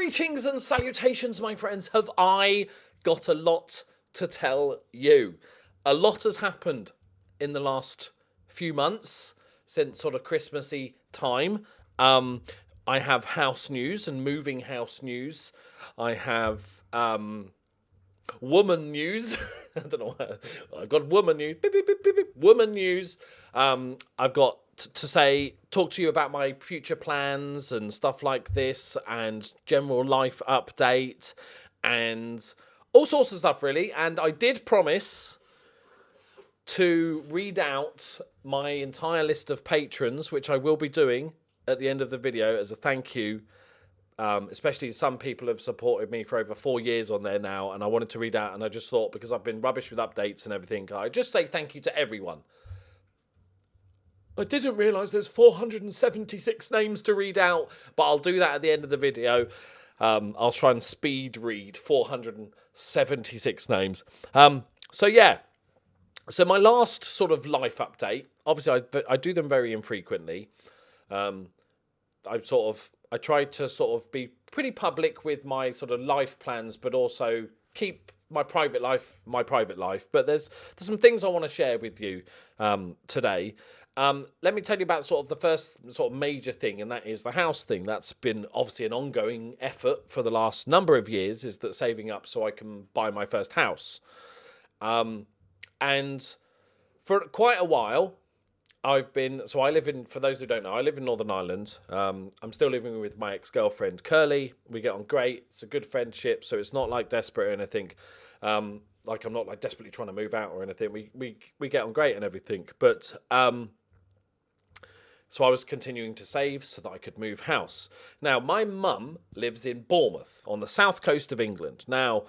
Greetings and salutations, my friends. Have I got a lot to tell you? A lot has happened in the last few months since sort of Christmassy time. I have house news and moving house news. I have woman news. I don't know. I've got woman news. Beep, beep, beep, beep, beep. Woman news. I've got to talk to you about my future plans and stuff like this, and general life update, and all sorts of stuff really. And I did promise to read out my entire list of patrons, which I will be doing at the end of the video as a thank you. Especially some people have supported me for over 4 years on there now, and I wanted to read out, and I just thought, because I've been rubbish with updates and everything, I just say thank you to everyone. I didn't realise there's 476 names to read out, but I'll do that at the end of the video. I'll try and speed read 476 names. So yeah, so my last sort of life update, obviously I do them very infrequently. I tried to sort of be pretty public with my sort of life plans, but also keep my private life. But there's some things I want to share with you today. Let me tell you about sort of the first sort of major thing, and that is the house thing. That's been obviously an ongoing effort for the last number of years, is that saving up so I can buy my first house. And for quite a while, I live in, for those who don't know, I live in Northern Ireland. I'm still living with my ex-girlfriend, Curly. We get on great. It's a good friendship, so it's not like desperate or anything. Like I'm not like desperately trying to move out or anything. We get on great and everything. But so I was continuing to save so that I could move house. Now, my mum lives in Bournemouth on the south coast of England. Now,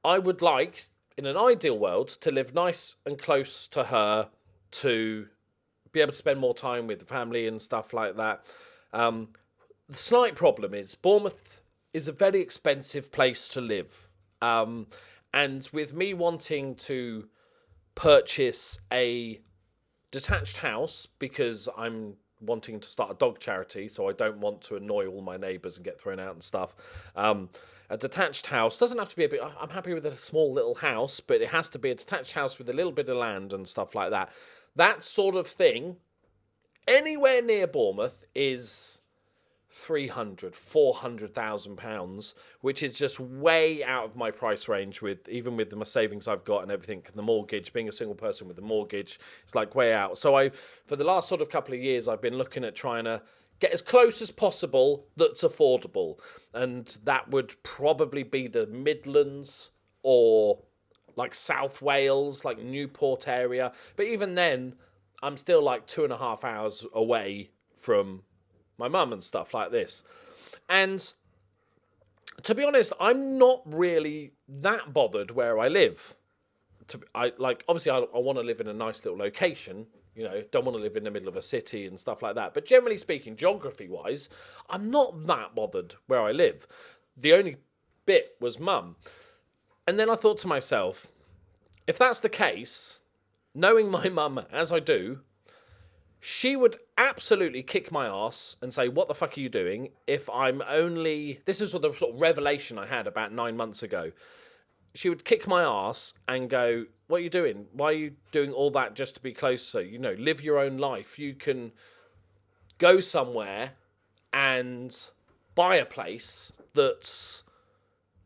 I would like, in an ideal world, to live nice and close to her, to be able to spend more time with the family and stuff like that. The slight problem is Bournemouth is a very expensive place to live. And with me wanting to purchase a detached house, because I'm wanting to start a dog charity, so I don't want to annoy all my neighbours and get thrown out and stuff. A detached house doesn't have to be a big... I'm happy with a small little house, but it has to be a detached house with a little bit of land and stuff like that. That sort of thing, anywhere near Bournemouth, is £400,000, which is just way out of my price range, even with the savings I've got and everything, and the mortgage, being a single person with a mortgage, it's like way out. So for the last sort of couple of years, I've been looking at trying to get as close as possible that's affordable, and that would probably be the Midlands or like South Wales, like Newport area. But even then, I'm still like 2.5 hours away from my mum and stuff like this. And to be honest, I'm not really that bothered where I live. Obviously, I want to live in a nice little location. You know, don't want to live in the middle of a city and stuff like that. But generally speaking, geography-wise, I'm not that bothered where I live. The only bit was mum. And then I thought to myself, if that's the case, knowing my mum as I do, she would absolutely kick my ass and say, what the fuck are you doing? If I'm only... This is the sort of revelation I had about 9 months ago. She would kick my ass and go, what are you doing? Why are you doing all that just to be closer? You know, live your own life. You can go somewhere and buy a place that's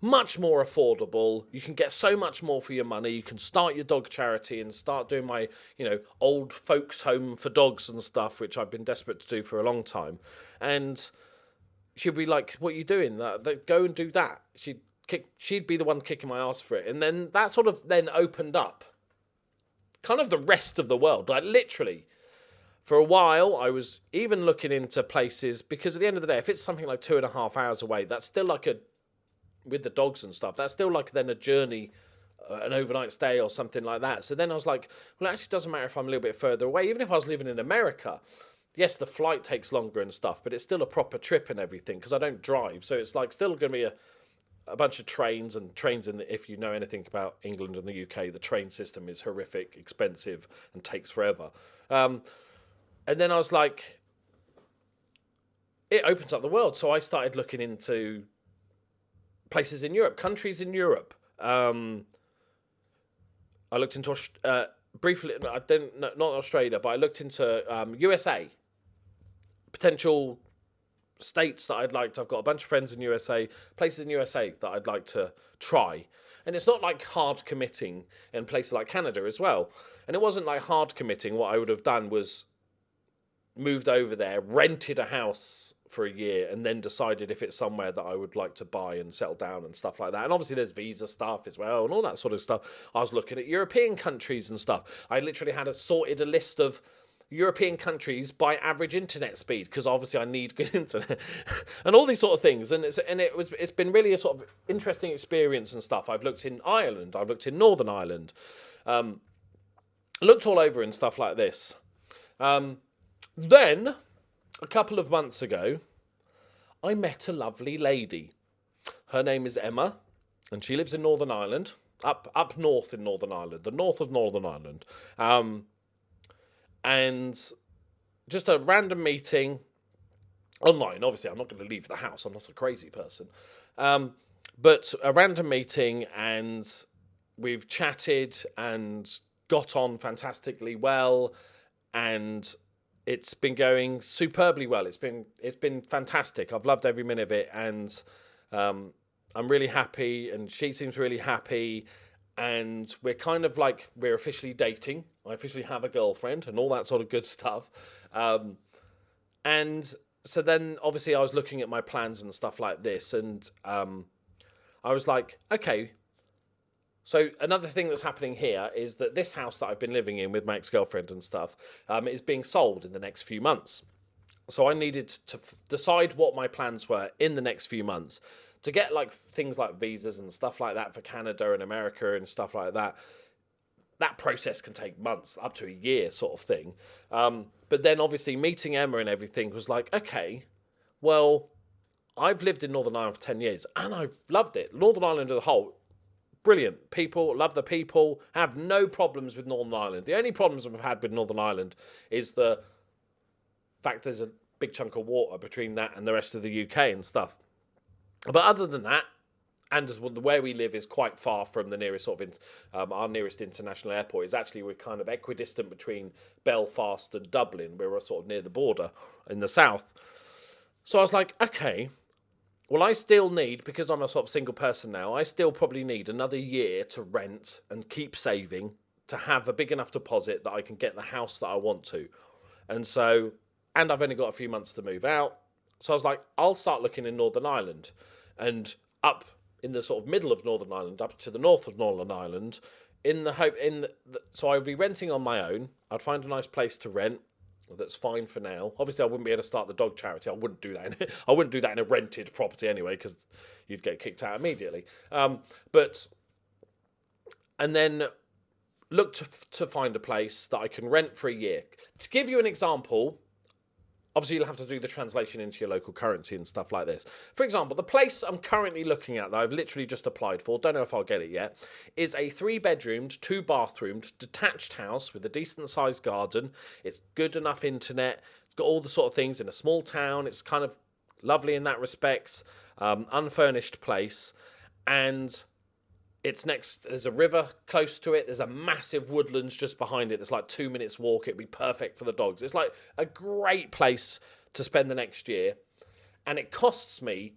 much more affordable. You can get so much more for your money. You can start your dog charity and start doing my, old folks home for dogs and stuff, which I've been desperate to do for a long time. And she'd be like, what are you doing? Go and do that. She'd be the one kicking my ass for it. And then that sort of then opened up kind of the rest of the world. Like literally, for a while, I was even looking into places, because at the end of the day, if it's something like 2.5 hours away, that's still like with the dogs and stuff, that's still like then a journey, an overnight stay or something like that. So then I was like, well, it actually doesn't matter if I'm a little bit further away. Even if I was living in America, yes, the flight takes longer and stuff, but it's still a proper trip and everything, because I don't drive. So it's like still going to be a bunch of trains, and if you know anything about England and the UK, the train system is horrific, expensive, and takes forever. And then I was like, it opens up the world. So I started looking into places in Europe, countries in Europe. I looked into briefly. I didn't, not Australia, but I looked into USA, potential states that I'd like to. I've got a bunch of friends in USA, places in USA that I'd like to try. And it's not like hard committing in places like Canada as well. And it wasn't like hard committing. What I would have done was moved over there, rented a house for a year, and then decided if it's somewhere that I would like to buy and settle down and stuff like that. And obviously there's visa stuff as well and all that sort of stuff. I was looking at European countries and stuff. I literally had sorted a list of European countries by average internet speed, because obviously I need good internet and all these sort of things. And it's been really a sort of interesting experience and stuff. I've looked in Ireland, I've looked in Northern Ireland, looked all over and stuff like this. Then a couple of months ago, I met a lovely lady. Her name is Emma, and she lives in Northern Ireland, up north in Northern Ireland, the north of Northern Ireland. And just a random meeting online. Obviously, I'm not going to leave the house. I'm not a crazy person. But a random meeting, and we've chatted and got on fantastically well, and it's been going superbly well. It's been fantastic. I've loved every minute of it, and I'm really happy, and she seems really happy. And we're kind of like, we're officially dating. I officially have a girlfriend and all that sort of good stuff. And so then obviously I was looking at my plans and stuff like this. And I was like, okay. So another thing that's happening here is that this house that I've been living in with my ex-girlfriend and stuff is being sold in the next few months. So I needed to decide what my plans were in the next few months. To get like things like visas and stuff like that for Canada and America and stuff like that, that process can take months, up to a year sort of thing. But then obviously meeting Emma and everything was like, okay, well, I've lived in Northern Ireland for 10 years and I've loved it. Northern Ireland as a whole, brilliant. People, love the people, have no problems with Northern Ireland. The only problems I've had with Northern Ireland is the fact there's a big chunk of water between that and the rest of the UK and stuff. But other than that, and where we live is quite far from the nearest sort of, our nearest international airport is actually, we're kind of equidistant between Belfast and Dublin. We're sort of near the border in the south. So I was like, okay, well, I still need, because I'm a sort of single person now, I still probably need another year to rent and keep saving to have a big enough deposit that I can get the house that I want to. And so, and I've only got a few months to move out. So I was like, I'll start looking in Northern Ireland, and up in the sort of middle of Northern Ireland, up to the north of Northern Ireland, in the hope, so I would be renting on my own. I'd find a nice place to rent that's fine for now. Obviously, I wouldn't be able to start the dog charity. I wouldn't do that. I wouldn't do that in a rented property anyway, because you'd get kicked out immediately. And then look to find a place that I can rent for a year. To give you an example. Obviously, you'll have to do the translation into your local currency and stuff like this. For example, the place I'm currently looking at that I've literally just applied for, don't know if I'll get it yet, is a 3-bedroomed, 2-bathroomed, detached house with a decent-sized garden. It's good enough internet. It's got all the sort of things in a small town. It's kind of lovely in that respect. Unfurnished place. And it's next, there's a river close to it. There's a massive woodlands just behind it. There's like 2 minutes walk. It'd be perfect for the dogs. It's like a great place to spend the next year. And it costs me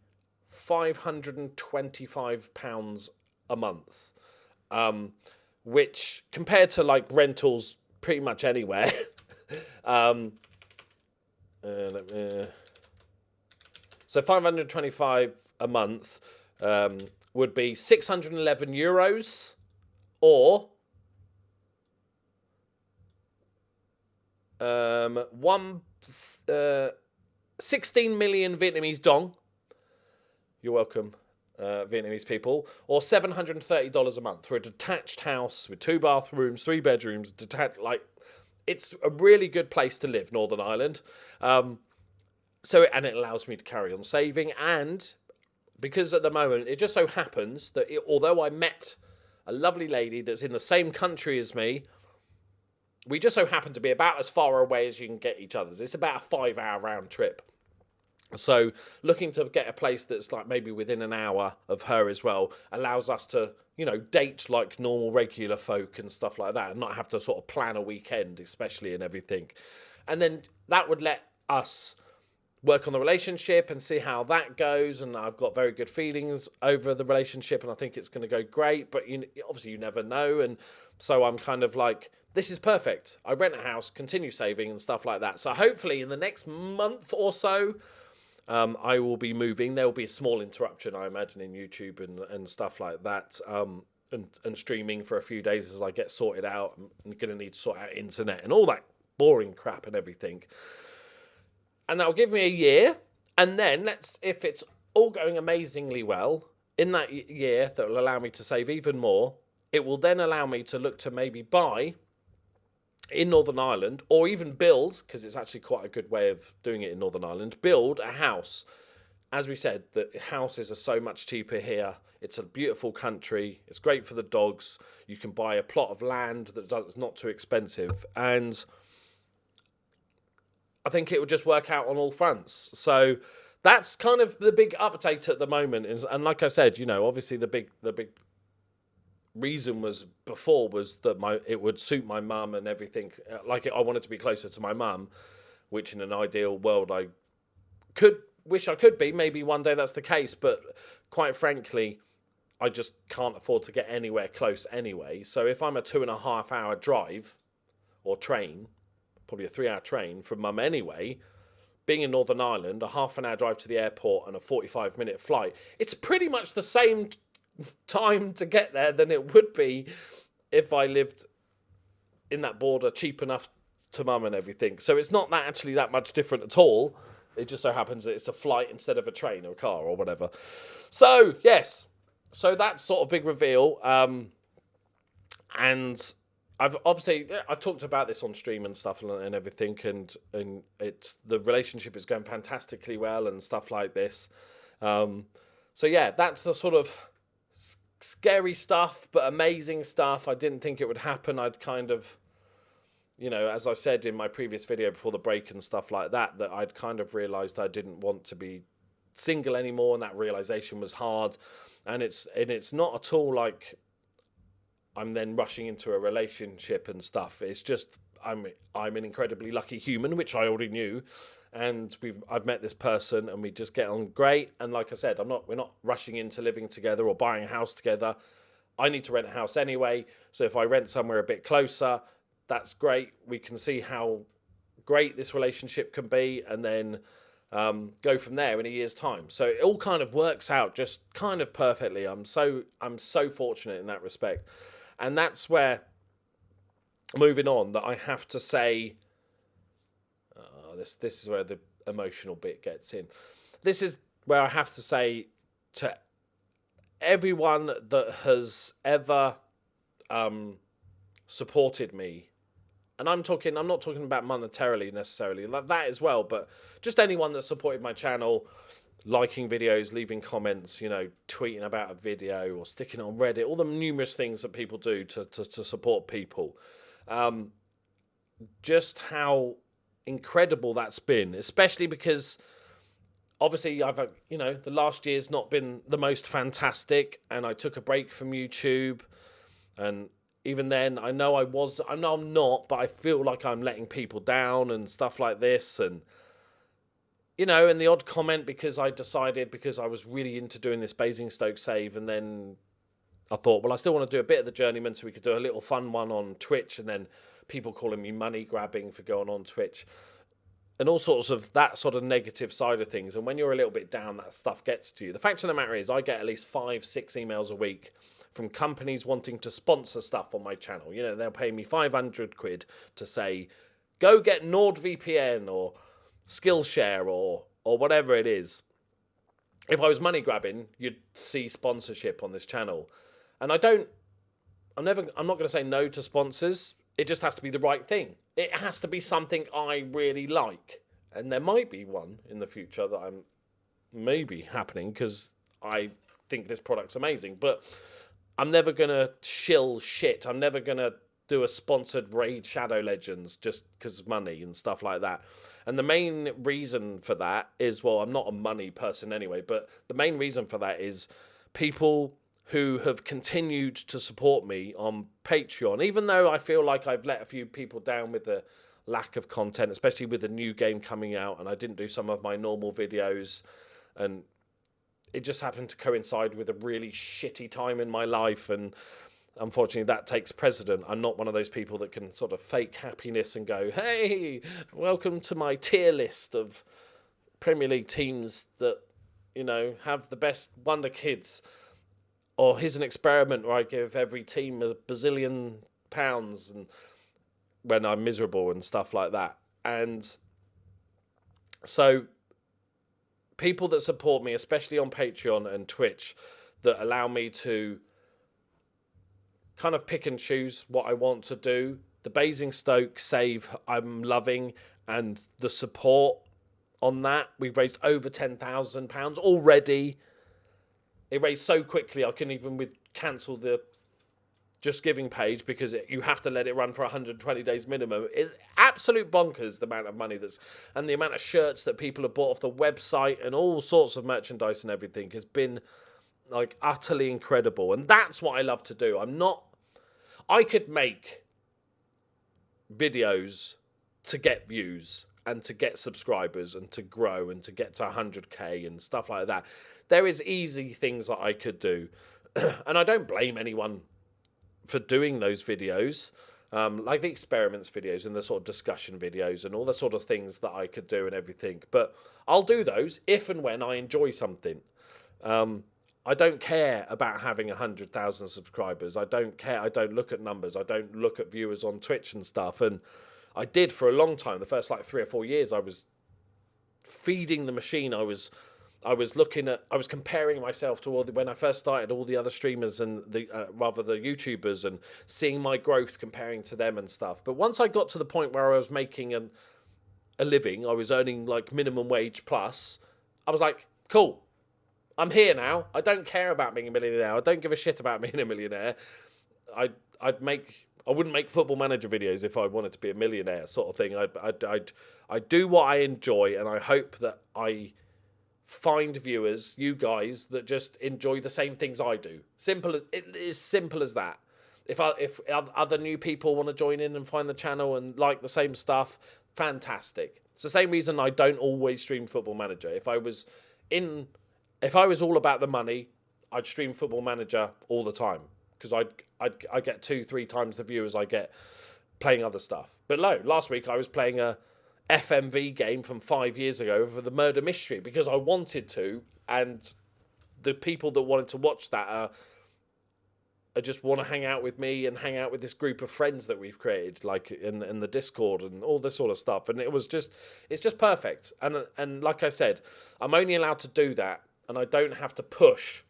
£525 a month. Which compared to like rentals pretty much anywhere. So 525 a month, would be €611 or 16 million Vietnamese dong. You're welcome, Vietnamese people. Or $730 a month for a detached house with 2 bathrooms, 3 bedrooms, detached. Like, it's a really good place to live, Northern Ireland. And it allows me to carry on saving, and because at the moment, it just so happens that although I met a lovely lady that's in the same country as me, we just so happen to be about as far away as you can get each other's. It's about a 5-hour round trip. So looking to get a place that's like maybe within an hour of her as well allows us to, you know, date like normal regular folk and stuff like that, and not have to sort of plan a weekend, especially, and everything. And then that would let us work on the relationship and see how that goes. And I've got very good feelings over the relationship, and I think it's going to go great. But obviously you never know. And so I'm kind of like, this is perfect. I rent a house, continue saving and stuff like that. So hopefully in the next month or so, I will be moving. There will be a small interruption, I imagine, in YouTube and stuff like that, and streaming for a few days as I get sorted out. I'm going to need to sort out internet and all that boring crap and everything. And that will give me a year. And then if it's all going amazingly well, in that year that will allow me to save even more, it will then allow me to look to maybe buy in Northern Ireland, or even build, because it's actually quite a good way of doing it in Northern Ireland, build a house. As we said, the houses are so much cheaper here. It's a beautiful country. It's great for the dogs. You can buy a plot of land that's not too expensive. And I think it would just work out on all fronts. So that's kind of the big update at the moment. And like I said, you know, obviously the big reason was that it would suit my mum and everything. Like, I wanted to be closer to my mum, which in an ideal world I wish I could be. Maybe one day that's the case, but quite frankly, I just can't afford to get anywhere close anyway. So if I'm a 2.5 hour drive or train, probably a 3 hour train from mum anyway, being in Northern Ireland, a half an hour drive to the airport and a 45-minute flight, it's pretty much the same time to get there than it would be if I lived in that border, cheap enough to mum and everything. So it's not actually that much different at all. It just so happens that it's a flight instead of a train or a car or whatever. So yes, so that's sort of big reveal. And I've talked about this on stream and stuff and everything, and the relationship is going fantastically well and stuff like this. So yeah, that's the sort of scary stuff, but amazing stuff. I didn't think it would happen. I'd kind of, you know, as I said in my previous video before the break and stuff like that, that I'd kind of realised I didn't want to be single anymore, and that realisation was hard. And it's not at all like I'm then rushing into a relationship and stuff. It's just I'm an incredibly lucky human, which I already knew, and I've met this person and we just get on great. And like I said, we're not rushing into living together or buying a house together. I need to rent a house anyway, so if I rent somewhere a bit closer, that's great. We can see how great this relationship can be, and then go from there in a year's time. So it all kind of works out just kind of perfectly. I'm so fortunate in that respect. And that's where, moving on, that I have to say, this is where the emotional bit gets in. This is where I have to say to everyone that has ever supported me, and I'm not talking about monetarily necessarily, like that as well, but just anyone that supported my channel, liking videos, leaving comments, you know, tweeting about a video or sticking on Reddit, all the numerous things that people do to support people. Just how incredible that's been, especially because obviously the last year's not been the most fantastic, and I took a break from YouTube, and even then I know I'm not, but I feel like I'm letting people down and stuff like this, and you know, and the odd comment because I was really into doing this Basingstoke save, and then I thought, well, I still want to do a bit of the Journeyman, so we could do a little fun one on Twitch, and then people calling me money grabbing for going on Twitch and all sorts of that sort of negative side of things. And when you're a little bit down, that stuff gets to you. The fact of the matter is I get at least 5-6 emails a week from companies wanting to sponsor stuff on my channel. You know, they'll pay me 500 quid to say, go get NordVPN or Skillshare or whatever it is. If I was money grabbing, you'd see sponsorship on this channel. And I'm not going to say no to sponsors. It just has to be the right thing. It has to be something I really like. And there might be one in the future that I'm maybe happening because I think this product's amazing. But I'm never going to shill shit. I'm never going to do a sponsored Raid Shadow Legends just because of money and stuff like that. And the main reason for that is, well, I'm not a money person anyway, but the main reason for that is people who have continued to support me on Patreon, even though I feel like I've let a few people down with the lack of content, especially with the new game coming out, and I didn't do some of my normal videos, and it just happened to coincide with a really shitty time in my life, and unfortunately that takes precedent. I'm not one of those people that can sort of fake happiness and go, hey, welcome to my tier list of Premier League teams that, you know, have the best Wonder Kids, or here's an experiment where I give every team a bazillion pounds and when I'm miserable and stuff like that. And so people that support me, especially on Patreon and Twitch, that allow me to kind of pick and choose what I want to do. The Basingstoke save I'm loving, and the support on that. We've raised over £10,000 already. It raised so quickly I couldn't even cancel the Just Giving page because you have to let it run for 120 days minimum. It's absolute bonkers, the amount of money and the amount of shirts that people have bought off the website and all sorts of merchandise and everything has been like utterly incredible. And that's what I love to do. I could make videos to get views and to get subscribers and to grow and to get to 100k and stuff like that. There is easy things that I could do. And I don't blame anyone for doing those videos, like the experiments videos and the sort of discussion videos and all the sort of things that I could do and everything. But I'll do those if and when I enjoy something. I don't care about having 100,000 subscribers. I don't care. I don't look at numbers. I don't look at viewers on Twitch and stuff. And I did for a long time. The first like 3 or 4 years, I was feeding the machine. I was comparing myself to when I first started, all the other streamers and the YouTubers, and seeing my growth comparing to them and stuff. But once I got to the point where I was making a living, I was earning like minimum wage plus, I was like, cool, I'm here now. I don't care about being a millionaire. I don't give a shit about being a millionaire. I wouldn't make Football Manager videos if I wanted to be a millionaire, sort of thing. I do what I enjoy, and I hope that I find viewers, you guys, that just enjoy the same things I do. It is simple as that. If other new people want to join in and find the channel and like the same stuff, fantastic. It's the same reason I don't always stream Football Manager. If I was all about the money, I'd stream Football Manager all the time, because I get 2-3 times the viewers I get playing other stuff. But no, last week I was playing a FMV game from 5 years ago for the murder mystery because I wanted to, and the people that wanted to watch that are just want to hang out with me and hang out with this group of friends that we've created, like in the Discord and all this sort of stuff. And it's just perfect. And like I said, I'm only allowed to do that, and I don't have to push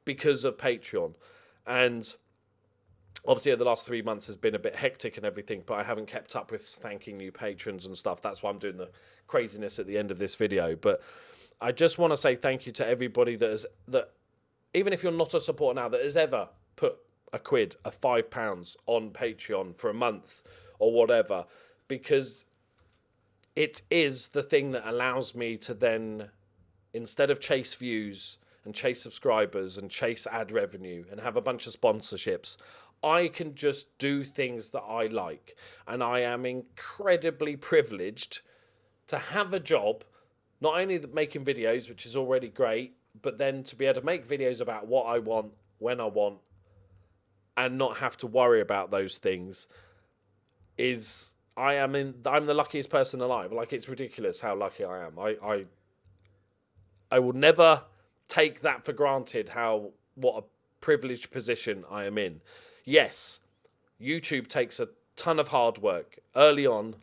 because of Patreon. And obviously, the last 3 months has been a bit hectic and everything, but I haven't kept up with thanking new patrons and stuff. That's why I'm doing the craziness at the end of this video. But I just want to say thank you to everybody that even if you're not a supporter now, that has ever put a quid, a £5 on Patreon for a month or whatever, because it is the thing that allows me to then, instead of chase views and chase subscribers and chase ad revenue and have a bunch of sponsorships, I can just do things that I like. And I am incredibly privileged to have a job, not only making videos, which is already great, but then to be able to make videos about what I want, when I want, and not have to worry about those things. I'm the luckiest person alive. Like, it's ridiculous how lucky I am. I will never take that for granted, what a privileged position I am in. Yes, YouTube takes a ton of hard work. Early on,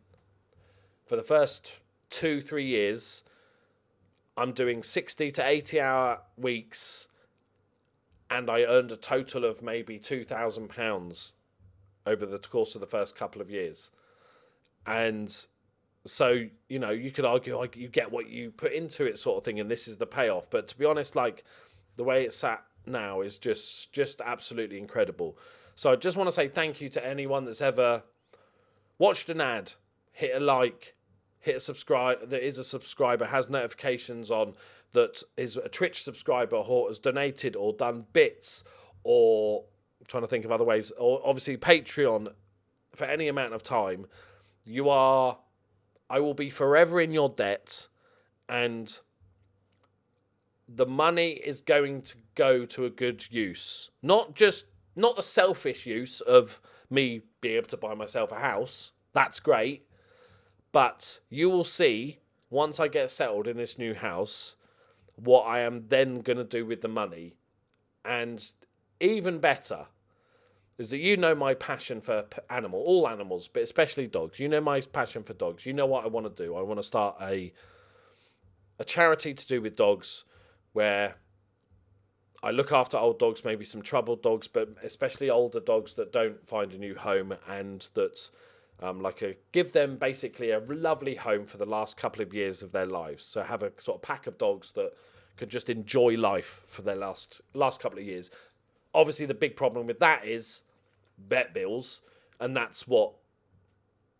for the first 2-3 years, I'm doing 60 to 80 hour weeks, and I earned a total of maybe £2,000 over the course of the first couple of years. And so, you could argue like you get what you put into it, sort of thing, and this is the payoff. But to be honest, like the way it's sat now is just absolutely incredible. So I just want to say thank you to anyone that's ever watched an ad, hit a like, hit a subscribe, that is a subscriber, has notifications on, that is a Twitch subscriber, or has donated or done bits, or I'm trying to think of other ways, or obviously Patreon for any amount of time. I will be forever in your debt, and the money is going to go to a good use. Not the selfish use of me being able to buy myself a house. That's great. But you will see, once I get settled in this new house, what I am then going to do with the money. And even better is that you know my passion for all animals, but especially dogs. You know my passion for dogs. You know what I want to do. I want to start a charity to do with dogs, where I look after old dogs, maybe some troubled dogs, but especially older dogs that don't find a new home, and that give them basically a lovely home for the last couple of years of their lives. So have a sort of pack of dogs that could just enjoy life for their last couple of years. Obviously, the big problem with that is vet bills, and that's what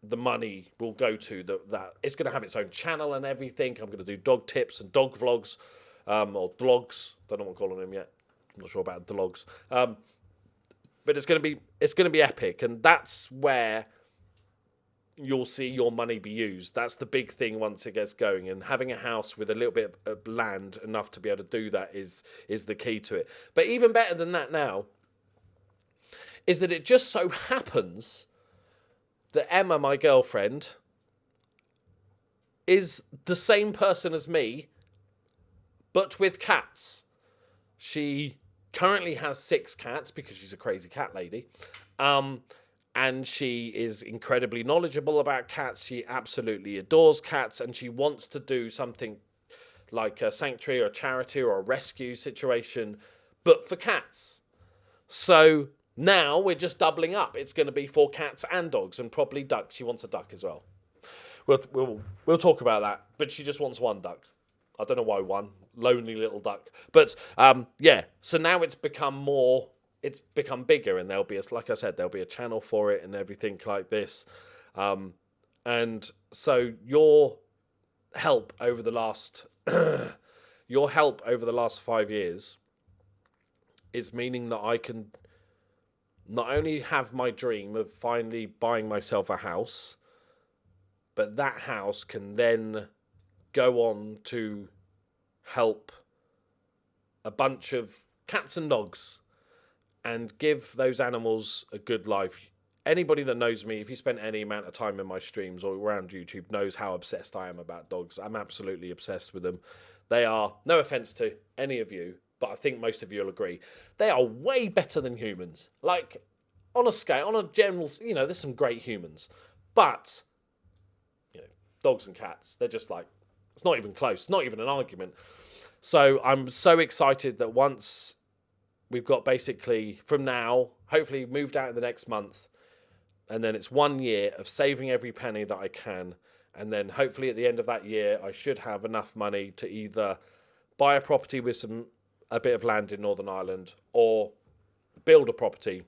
the money will go to. That it's going to have its own channel and everything. I'm going to do dog tips and dog vlogs, or vlogs. Don't know what I'm calling them yet. I'm not sure about vlogs. But it's going to be epic, and that's where you'll see your money be used. That's the big thing once it gets going, and having a house with a little bit of land enough to be able to do that is the key to it. But even better than that now is that it just so happens that Emma, my girlfriend, is the same person as me, but with cats. She currently has 6 cats because she's a crazy cat lady. And she is incredibly knowledgeable about cats. She absolutely adores cats, and she wants to do something like a sanctuary or a charity or a rescue situation, but for cats. So now we're just doubling up. It's going to be for cats and dogs, and probably ducks. She wants a duck as well. We'll talk about that, but she just wants one duck. I don't know why one. Lonely little duck. But yeah, so now it's become bigger, and there'll be, like I said, there'll be a channel for it and everything like this. And so your help over the last 5 years is meaning that I can not only have my dream of finally buying myself a house, but that house can then go on to help a bunch of cats and dogs and give those animals a good life. Anybody that knows me, if you spent any amount of time in my streams or around YouTube, knows how obsessed I am about dogs. I'm absolutely obsessed with them. They are, no offense to any of you, but I think most of you will agree, they are way better than humans. Like, on a scale, on a general, there's some great humans. But, dogs and cats, they're just like, it's not even close, not even an argument. So I'm so excited that once we've got basically, from now, hopefully moved out in the next month, and then it's 1 year of saving every penny that I can, and then hopefully at the end of that year, I should have enough money to either buy a property with a bit of land in Northern Ireland, or build a property,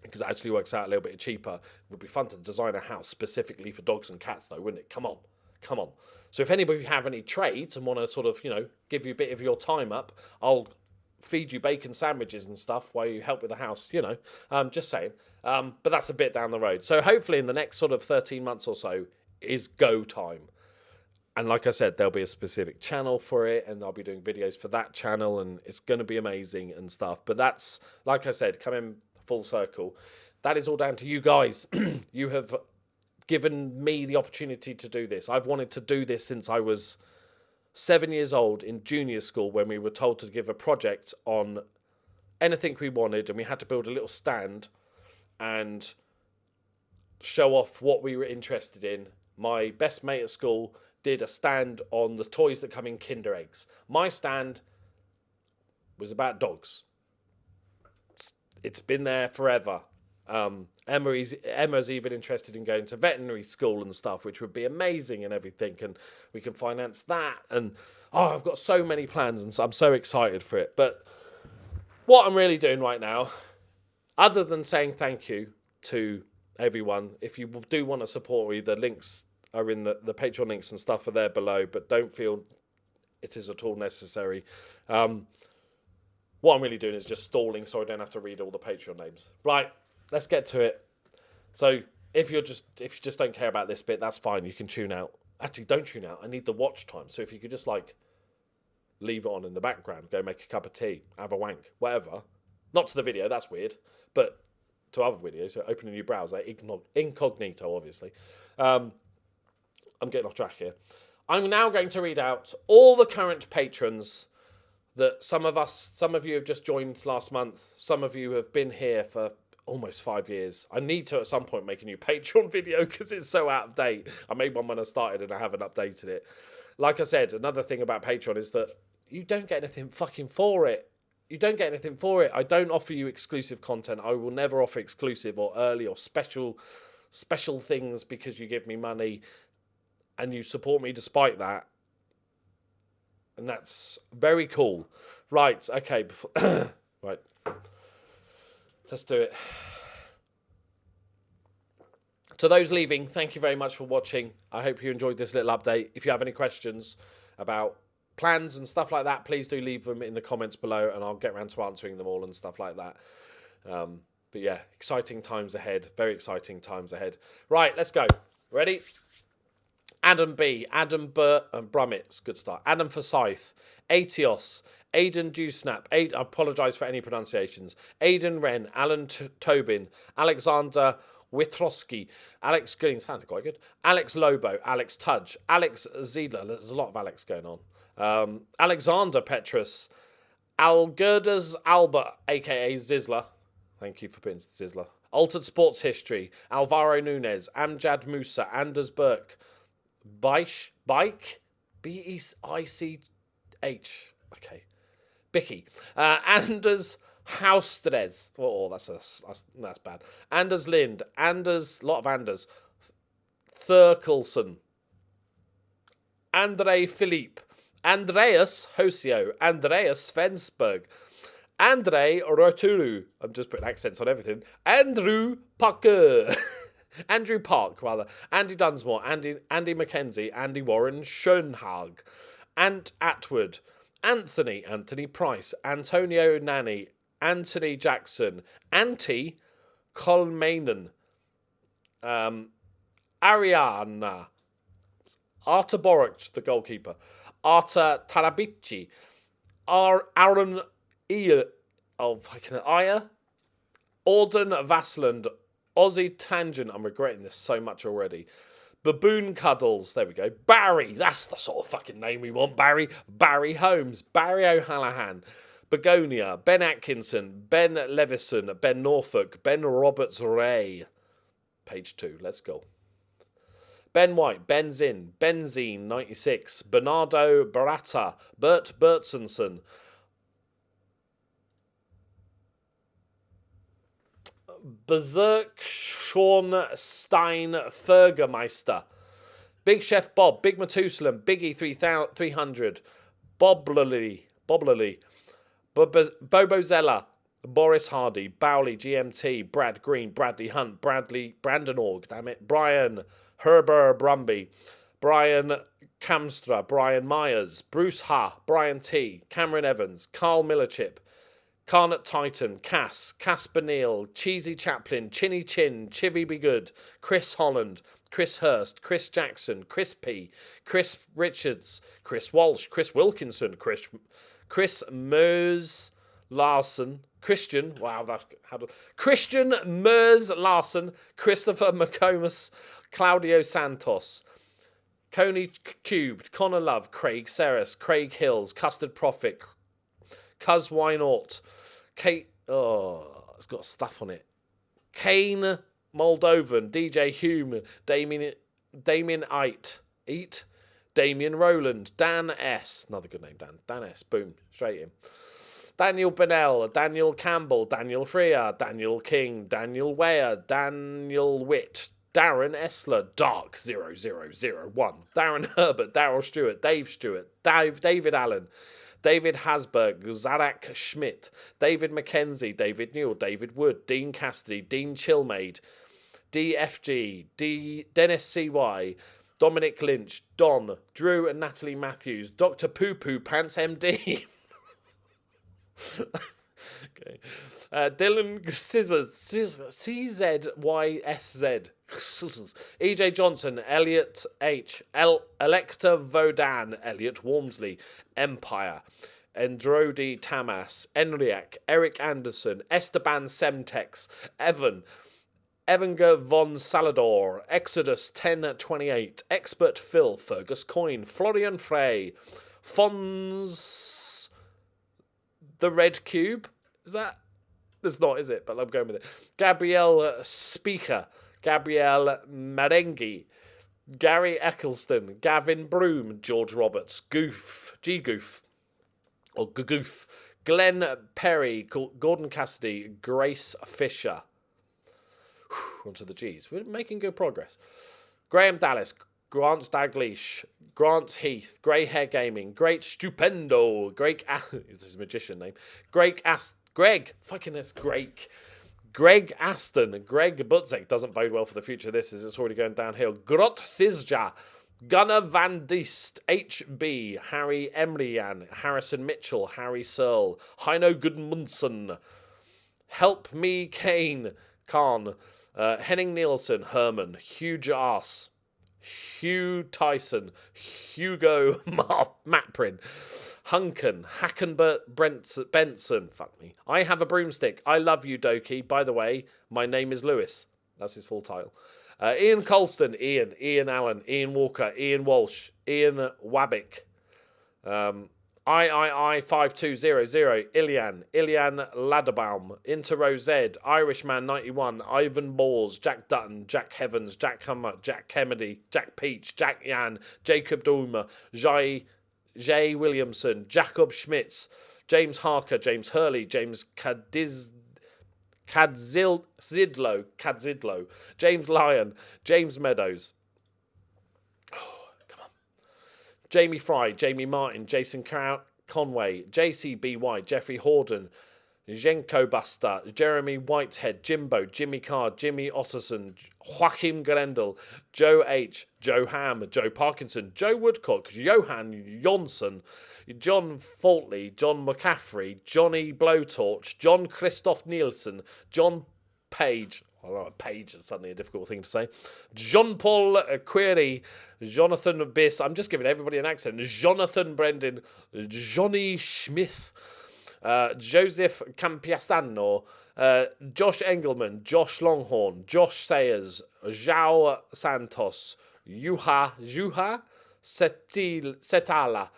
because it actually works out a little bit cheaper. It would be fun to design a house specifically for dogs and cats, though, wouldn't it? Come on. So if anybody have any trades and want to sort of, give you a bit of your time up, I'll feed you bacon sandwiches and stuff while you help with the house, just saying. But that's a bit down the road. So hopefully in the next sort of 13 months or so is go time. And like I said, there'll be a specific channel for it, and I'll be doing videos for that channel, and it's going to be amazing and stuff. But that's, like I said, coming full circle. That is all down to you guys. You have given me the opportunity to do this. I've wanted to do this since I was 7 years old in junior school, when we were told to give a project on anything we wanted, and we had to build a little stand and show off what we were interested in. My best mate at school did a stand on the toys that come in Kinder eggs. My stand was about dogs. It's been there forever. Emma's even interested in going to veterinary school and stuff, which would be amazing and everything, and we can finance that. And I've got so many plans, and so I'm so excited for it. But what I'm really doing right now, other than saying thank you to everyone, if you do want to support me, the links are in the Patreon links and stuff are there below, but don't feel it is at all necessary. What I'm really doing is just stalling so I don't have to read all the Patreon names. Right, let's get to it. So if you just don't care about this bit, that's fine. You can tune out. Actually, don't tune out. I need the watch time. So if you could just like leave it on in the background, go make a cup of tea, have a wank, whatever. Not to the video, that's weird, but to other videos. So open a new browser, incognito, obviously. I'm getting off track here. I'm now going to read out all the current patrons that some of you have just joined last month. Some of you have been here for almost 5 years. I need to at some point make a new Patreon video because it's so out of date. I made one when I started and I haven't updated it. Like I said, another thing about Patreon is that you don't get anything fucking for it. You don't get anything for it. I don't offer you exclusive content. I will never offer exclusive or early or special things because you give me money and you support me despite that. And that's very cool. Right, okay. Right. Let's do it. To those leaving, thank you very much for watching. I hope you enjoyed this little update. If you have any questions about plans and stuff like that, please do leave them in the comments below and I'll get around to answering them all and stuff like that. But yeah, exciting times ahead. Very exciting times ahead. Right, let's go. Ready? Adam B, Adam Brummets, good start. Adam Forsyth, Atios, Aidan Dewsnap, I apologise for any pronunciations. Aidan Wren, Alan Tobin, Alexander Witrowski, Alex Green, sounded quite good. Alex Lobo, Alex Tudge, Alex Ziedler, there's a lot of Alex going on. Alexander Petrus, Algirdas Albert, aka Zizzler. Thank you for putting Zizzler. Altered Sports History, Alvaro Nunez, Amjad Musa, Anders Burke, Bike, B-E-I-C-H, okay, Bicky, Anders Haustres, oh, that's bad, Anders Lind, lot of Anders, Thurkelson, Andre Philippe, Andreas Hosio, Andreas Svensberg, Andre Roturu, I'm just putting accents on everything, Andrew Parker, Andrew Park, rather. Andy Dunsmore, Andy Mackenzie, Andy Warren Schoenhag, Ant Atwood, Anthony Price, Antonio Nani, Anthony Jackson, Antti Colmanen, Ariana, Arta Boric, the goalkeeper, Arta Tarabici, Aaron Iyer, Auden Vassland, Aussie Tangent, I'm regretting this so much already. Baboon Cuddles, there we go. Barry, that's the sort of fucking name we want. Barry Holmes, Barry O'Hallahan, Begonia, Ben Atkinson, Ben Levison, Ben Norfolk, Ben Roberts Ray. Page 2, let's go. Ben White, Benzin, Benzine 96, Bernardo Barata, Bert Bertsenson, Berserk Sean Stein Fergermeister, Big Chef Bob, Big Methuselah, Biggie 300, Boblily, Bobo Zella, Boris Hardy, Bowley, GMT, Brad Green, Bradley Hunt, Brandon Org, damn it, Brian Herber Brumby, Brian Kamstra, Brian Myers, Bruce Ha, Brian T, Cameron Evans, Carl Millerchip, Carnot Titan, Casper Neal, Cheesy Chaplin, Chinny Chin, Chivy Be Good, Chris Holland, Chris Hurst, Chris Jackson, Chris P, Chris Richards, Chris Walsh, Chris Wilkinson, Chris Mers Larson, Christian Mers Larson, Christopher McComas, Claudio Santos, Coney Cubed, Connor Love, Craig Serres, Craig Hills, Custard Prophet, Cuz Wynort, Kate, it's got stuff on it. Kane Moldovan, DJ Hume, Damien Eat, Damien Rowland, Dan S, another good name, Dan S, boom, straight in. Daniel Bennell, Daniel Campbell, Daniel Freer, Daniel King, Daniel Weyer, Daniel Witt, Darren Essler, Dark 0001, Darren Herbert, Daryl Stewart, Dave Stewart, David Allen, David Hasberg, Zarak Schmidt, David McKenzie, David Newell, David Wood, Dean Cassidy, Dean Chilmaid, DFG, Dennis CY, Dominic Lynch, Don, Drew and Natalie Matthews, Dr. Poo Poo Pants MD. Okay. Dylan Scissors, CZYSZ, EJ Johnson, Elliot H, Elector Vodan, Elliot Walmsley, Empire, Endrodi Tamas, Enriak, Eric Anderson, Esteban Semtex, Evanger von Salador, Exodus 1028, Expert Phil, Fergus Coyne, Florian Frey, Fons the Red Cube. Is that? It's not, is it? But I'm going with it. Gabrielle Speaker, Gabrielle Marengi, Gary Eccleston, Gavin Broom, George Roberts, Goof, or Goof, Glenn Perry, Gordon Cassidy, Grace Fisher. Onto the G's. We're making good progress. Graham Dallas, Grant Daglish, Grant Heath, Grey Hair Gaming, Great Stupendo, Greg, is his magician name? Greg Aston, Greg Aston, Greg Butzek, doesn't bode well for the future of this as it's already going downhill. Grot Thizja, Gunnar Van Diest, HB, Harry Emrian, Harrison Mitchell, Harry Searle, Heino Gudmundsson, Help Me Kane, Khan, Henning Nielsen, Herman, Huge Ass, Hugh Tyson, Hugo Matprin, Hunken, Hackenbert Benson, fuck me. I have a broomstick. I love you, Doki. By the way, my name is Lewis. That's his full title. Ian Colston, Ian Allen, Ian Walker, Ian Walsh, Ian Wabick, II5200, Ilian Ladderbaum, Intero Z, Irishman 91, Ivan Balls, Jack Dutton, Jack Heavens, Jack Hummer, Jack Kennedy, Jack Peach, Jack Yan, Jacob Doomer, Jay Williamson, Jacob Schmitz, James Harker, James Hurley, James Kadzidlo, James Lyon, James Meadows. Jamie Fry, Jamie Martin, Jason Conway, JCBY, Jeffrey Horden, Zhenko Buster, Jeremy Whitehead, Jimbo, Jimmy Carr, Jimmy Otterson, Joachim Grendel, Joe H, Joe Ham, Joe Parkinson, Joe Woodcock, Johan Jonsson, John Faultley, John McCaffrey, Johnny Blowtorch, John Christoph Nielsen, John Page. I don't know, Page is suddenly a difficult thing to say. John Paul Query, Jonathan Biss. I'm just giving everybody an accent. Jonathan Brendan, Johnny Smith, Joseph Campiasano, Josh Engelman, Josh Longhorn, Josh Sayers, João Santos, Juha Setala,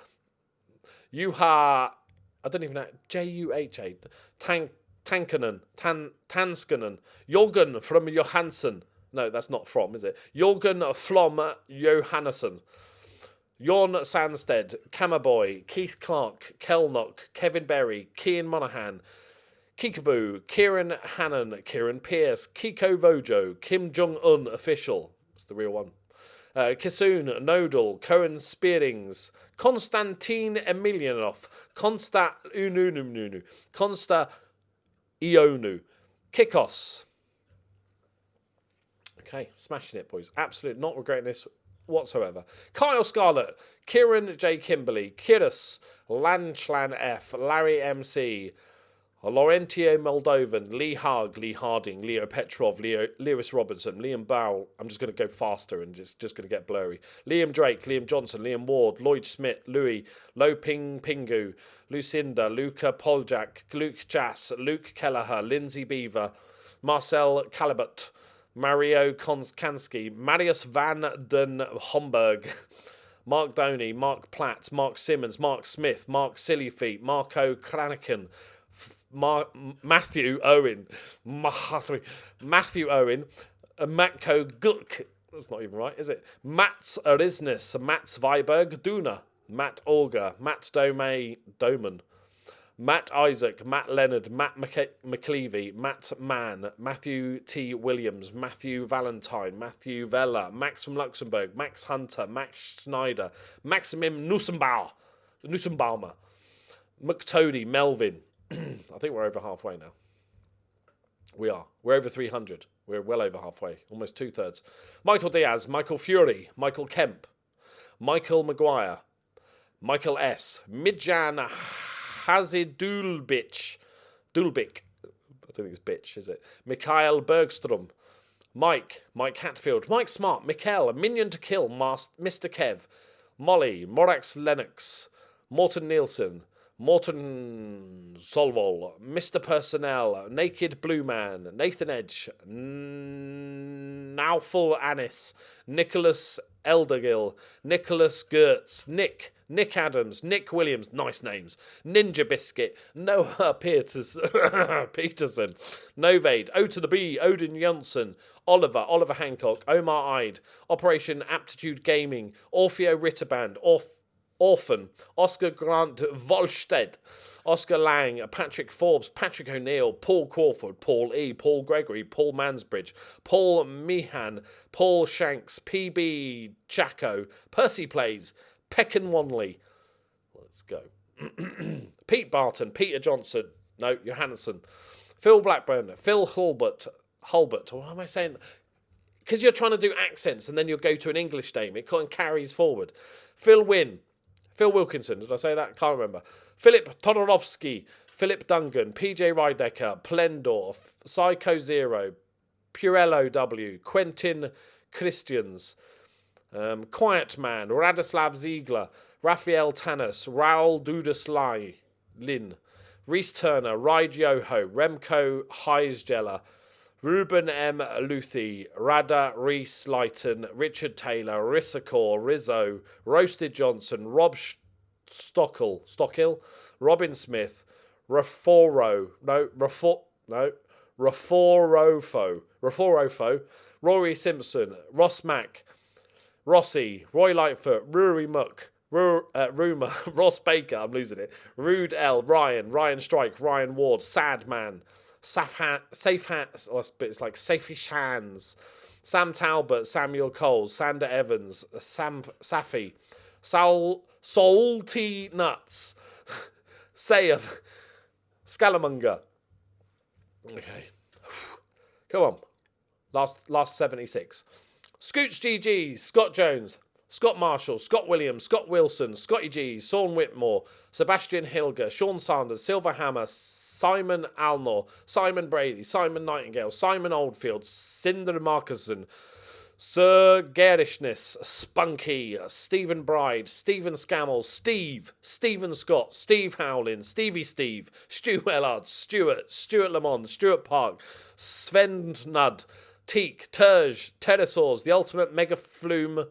Juha, I don't even know, Juha, Tanskanen, Jorgen from Johansson. No, that's not from, is it? Jorgen Flom Johannesson. Jorn Sandstead, Camaboy, Keith Clark, Kelnock, Kevin Berry, Kian Monaghan, Kikaboo, Kieran Hannon, Kieran Pierce, Kiko Vojo, Kim Jong-un official. That's the real one. Kisoon, Nodal, Cohen Spearings, Konstantin Emelianov, Konsta Unununu, Konsta Ionu, Kikos. Okay, smashing it, boys. Absolutely not regretting this whatsoever. Kyle Scarlett, Kieran J. Kimberley, Kiris, Lanchlan F, Larry MC, Laurentio Moldovan, Lee Haag, Lee Harding, Leo Petrov, Lewis Robinson, Liam Bowell. I'm just going to go faster and just going to get blurry. Liam Drake, Liam Johnson, Liam Ward, Lloyd Smith, Louis, Lo Ping Pingu, Lucinda, Luca Poljak, Luke Jass, Luke Kelleher, Lindsay Beaver, Marcel Calibut, Mario Kansky, Marius van den Homburg, Mark Doney, Mark Platt, Mark Simmons, Mark Smith, Mark Sillyfeet, Marco Kraniken, Matthew Owen, Matko Guk, that's not even right, is it? Mats Arisnes, Mats Viberg, Duna, Matt Auger, Matt Doman, Matt Isaac, Matt Leonard, Matt McLeavy, Matt Mann, Matthew T. Williams, Matthew Valentine, Matthew Vella, Max from Luxembourg, Max Hunter, Max Schneider, Maximum Nussembaumer, McTody, Melvin. I think we're over halfway now. We are. We're over 300. We're well over halfway. Almost 2/3. Michael Diaz, Michael Fury, Michael Kemp, Michael Maguire, Michael S, Midjan Hazidulbich, Dulbik. I don't think it's bitch, is it? Mikhail Bergstrom, Mike Hatfield, Mike Smart, Mikkel, Minion to Kill, Mr. Kev, Molly, Morax Lennox, Morton Nielsen, Morton Solvol, Mr. Personnel, Naked Blue Man, Nathan Edge, Naufal Anis, Nicholas Eldergill, Nicholas Gertz, Nick Adams, Nick Williams, nice names, Ninja Biscuit, Noah Peterson, Novade, O to the B, Odin Johnson, Oliver Hancock, Omar Ide, Operation Aptitude Gaming, Orfeo Ritterband, Orphan, Oscar Grant Volstead, Oscar Lang, Patrick Forbes, Patrick O'Neill, Paul Crawford, Paul E, Paul Gregory, Paul Mansbridge, Paul Meehan, Paul Shanks, PB Chaco, Percy Plays, Peckin Wanley. Let's go. Pete Barton, Peter Johnson, no, Johansson, Phil Blackburn, Phil Hulbert. What am I saying? Because you're trying to do accents and then you'll go to an English name. It kind of carries forward. Phil Wynn. Phil Wilkinson, did I say that? Can't remember. Philip Todorovsky, Philip Dungan, PJ Rydecker, Plendorf, Psycho Zero, Purello W, Quentin Christians, Quiet Man, Radislav Ziegler, Raphael Tanis, Raul Dudaslai, Lin, Reese Turner, Ride Yoho, Remco Heisgeller, Ruben M. Luthi, Rada Reese Lighton, Richard Taylor, Rissacor, Rizzo, Roasted Johnson, Rob Stockhill, Robin Smith, Raforofo, Rory Simpson, Ross Mack, Rossi, Roy Lightfoot, Rory Muck, Rumour, Ross Baker, I'm losing it, Rude L, Ryan Strike, Ryan Ward, Sad Man, Safe Hands, it's like Safish Hands, Sam Talbot, Samuel Coles, Sander Evans, Sam Safi, Salty Nuts, Sayev, Scalamunger. Okay. Come on. Last 76. Scooch GG, Scott Jones, Scott Marshall, Scott Williams, Scott Wilson, Scotty G, Sean Whitmore, Sebastian Hilger, Sean Sanders, Silver Hammer, Simon Alnor, Simon Brady, Simon Nightingale, Simon Oldfield, Cinder Markuson, Sir Garishness, Spunky, Stephen Bride, Stephen Scammell, Stephen Scott, Steve Howlin, Stevie Steve, Stu Ellard, Stuart Lamont, Stuart Park, Sven Nudd, Teak, Terge, Pterosaurs, The Ultimate Mega Flume,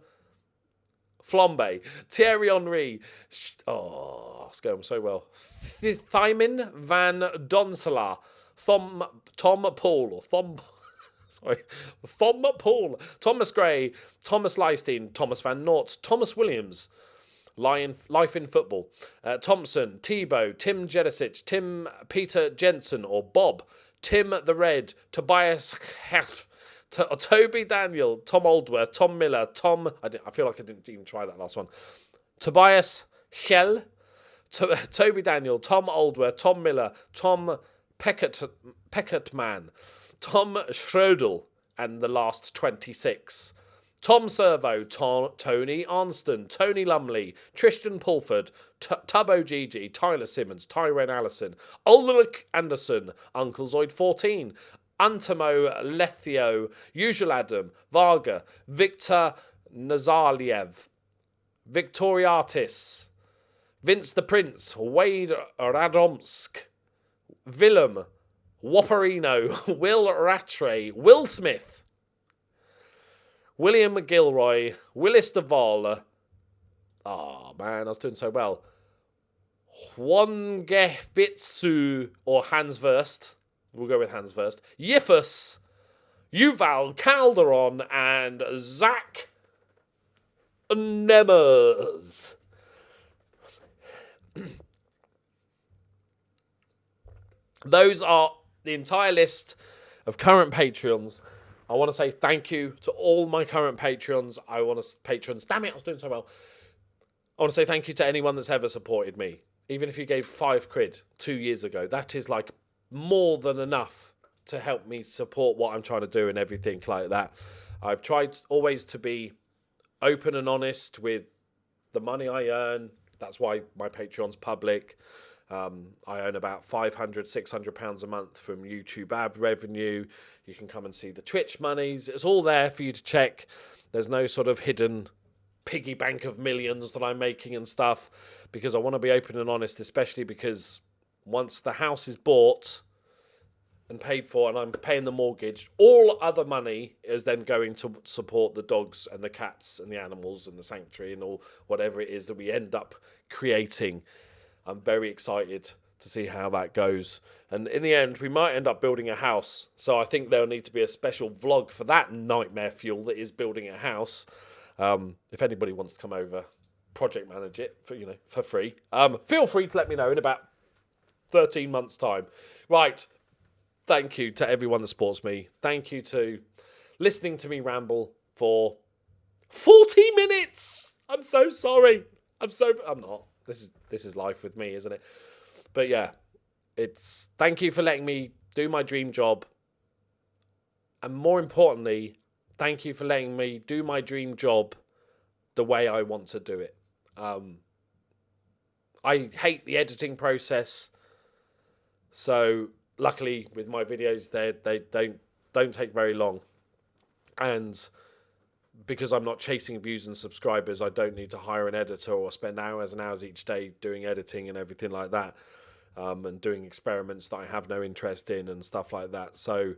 Flambe, Thierry Henry, it's going so well. Thymin Van Donselaar, Tom Paul, Thomas Gray, Thomas Leistein, Thomas Van Nort, Thomas Williams, Life in Football, Thompson, Tebow, Tim Jedicic, Tim Peter Jensen or Bob, Tim the Red, Tobias Heft, Toby Daniel, Tom Oldworth, Tom Miller, I feel like I didn't even try that last one. Tobias Hell, Toby Daniel, Tom Oldworth, Tom Miller, Tom Pecketman, Tom Schrodel, and the last 26. Tom Servo, Tony Arnston, Tony Lumley, Tristan Pulford, Tubbo Gigi, Tyler Simmons, Tyrone Allison, Ulrich Anderson, Uncle Zoid 14, Antimo Lethio, Usual Adam, Varga, Victor Nazarliev, Victoriatis, Vince the Prince, Wade Radomsk, Willem, Whopperino, Will Rattray, Will Smith, William McGilroy, Willis DeVal. Oh man, I was doing so well. Bitsu or Hans Verst. We'll go with Hans Verst. Yifus, Yuval Calderon, and Zach Nemers. Those are the entire list of current Patreons. I want to say thank you to all my current patrons. Patrons. Damn it, I was doing so well. I want to say thank you to anyone that's ever supported me. even if you gave £5 2 years ago, that is like more than enough to help me support what I'm trying to do and everything like that. I've tried always to be open and honest with the money I earn. That's why my Patreon's public. I earn about £500-600 a month from YouTube ad revenue. You can come and see the Twitch monies. It's all there for you to check. There's no sort of hidden piggy bank of millions that I'm making and stuff, because I want to be open and honest, especially because once the house is bought and paid for and I'm paying the mortgage, all other money is then going to support the dogs and the cats and the animals and the sanctuary and all whatever it is that we end up creating. I'm very excited to see how that goes. And in the end, we might end up building a house. So I think there'll need to be a special vlog for that nightmare fuel that is building a house. If anybody wants to come over, project manage it for free. Feel free to let me know in about 13 months' time. Right. Thank you to everyone that supports me. Thank you to listening to me ramble for 40 minutes. I'm so sorry. I'm not. This is life with me, isn't it? But yeah, thank you for letting me do my dream job. And more importantly, thank you for letting me do my dream job the way I want to do it. I hate the editing process. So luckily with my videos, they don't take very long. And because I'm not chasing views and subscribers, I don't need to hire an editor or spend hours and hours each day doing editing and everything like that. And doing experiments that I have no interest in and stuff like that. So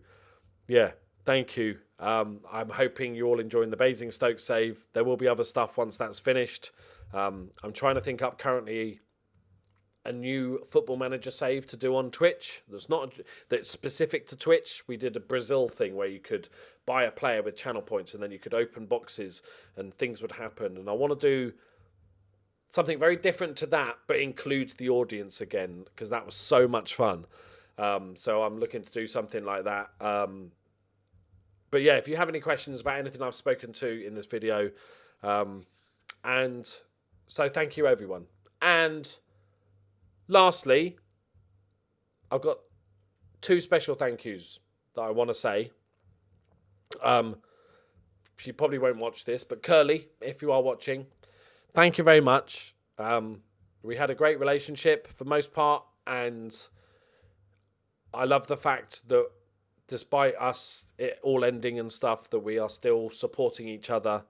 yeah, thank you. I'm hoping you're all enjoying the Basingstoke save. There will be other stuff once that's finished. I'm trying to think up currently a new Football Manager save to do on Twitch. That's specific to Twitch. We did a Brazil thing where you could buy a player with channel points and then you could open boxes and things would happen. And I want to do something very different to that, but includes the audience again, because that was so much fun. So I'm looking to do something like that. But yeah, if you have any questions about anything I've spoken to in this video, and so thank you everyone. And lastly, I've got 2 special thank yous that I want to say. She probably won't watch this, but Curly, if you are watching, thank you very much. We had a great relationship for the most part, and I love the fact that despite us it all ending and stuff, that we are still supporting each other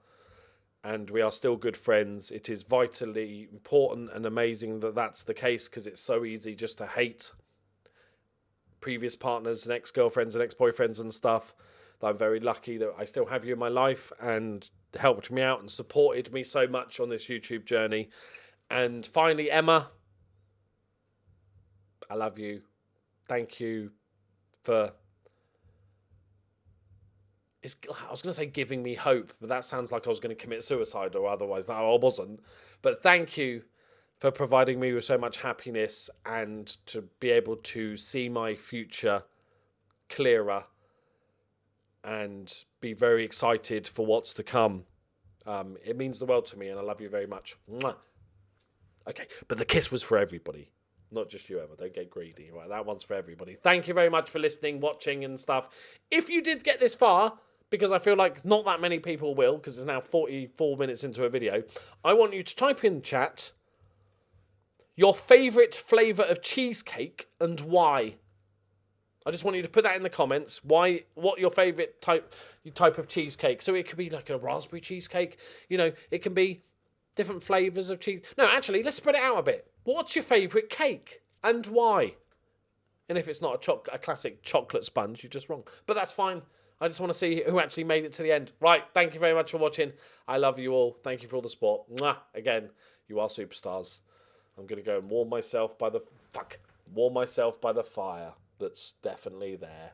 and we are still good friends. It is vitally important and amazing that that's the case, because it's so easy just to hate previous partners and ex-girlfriends and ex-boyfriends and stuff. I'm very lucky that I still have you in my life and helped me out and supported me so much on this YouTube journey. And finally, Emma, I love you. Thank you for... I was going to say giving me hope, but that sounds like I was going to commit suicide or otherwise. No, I wasn't. But thank you for providing me with so much happiness and to be able to see my future clearer and be very excited for what's to come. It means the world to me, and I love you very much. Mwah. Okay, but the kiss was for everybody, not just you, Emma. Don't get greedy. Right, that one's for everybody. Thank you very much for listening, watching, and stuff. If you did get this far, because I feel like not that many people will, because it's now 44 minutes into a video, I want you to type in chat your favourite flavour of cheesecake and why. I just want you to put that in the comments. What your favourite type of cheesecake. So it could be like a raspberry cheesecake. It can be different flavours of cheese. No, actually, let's spread it out a bit. What's your favourite cake and why? And if it's not a classic chocolate sponge, you're just wrong. But that's fine. I just want to see who actually made it to the end. Right, thank you very much for watching. I love you all. Thank you for all the support. Mwah. Again, you are superstars. I'm going to go and warm myself by the fire that's definitely there.